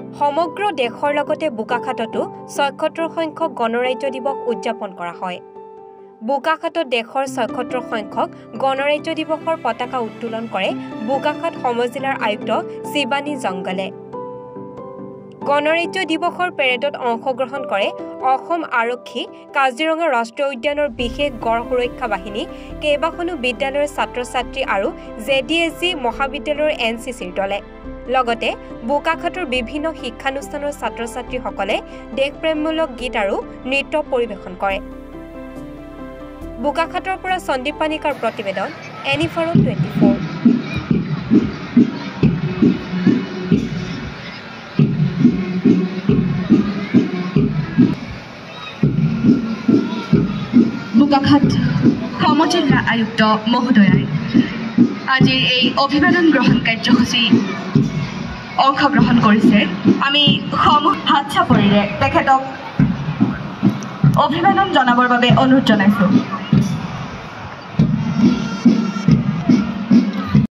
সমগ্ৰ দেশৰ লগতে বোকাখাততো ৭৬ সংখ্যক গণৰাজ্য দিৱস উদযাপন কৰা হয়। বোকাখাতত দেশৰ ৭৬ সংখ্যক গণৰাজ্য দিৱসৰ পতাকা উত্তোলন কৰে বোকাখাত সমজিলাৰ আয়ুক্ত শিৱানী জংগলে। গণৰাজ্য দিৱসৰ পেৰেডত অংশগ্ৰহণ কৰে অসম আৰক্ষী, কাজিৰঙা ৰাষ্ট্ৰীয় উদ্যানৰ বিশেষ গড় সুৰক্ষা বাহিনী, কেইবাখনো বিদ্যালয়ৰ ছাত্ৰ-ছাত্ৰী আৰু JDSG মহাবিদ্যালয়ৰ NCCৰ দলে। লগতে বোকাখাতৰ বিভিন্ন শিক্ষানুষ্ঠানৰ ছাত্ৰ-ছাত্ৰীসকলে দেশপ্ৰেমমূলক গীত আৰু নৃত্য পৰিৱেশন কৰে। বোকাখাতৰ পৰা সন্দীপ পানিকাৰ প্ৰতিবেদন, এনিফাৰো 24। বোকাখাত সমজিলা আয়ুক্ত মহোদয়াই আজিৰ এই অভিবাদন গ্ৰহণ কাৰ্যসূচী অংশগ্ৰহণ কৰিছে। আমি সমূহ হাত চাপৰিৰে তেখেতক অভিবাদন জনাবৰ বাবে অনুৰোধ জনাইছোঁ।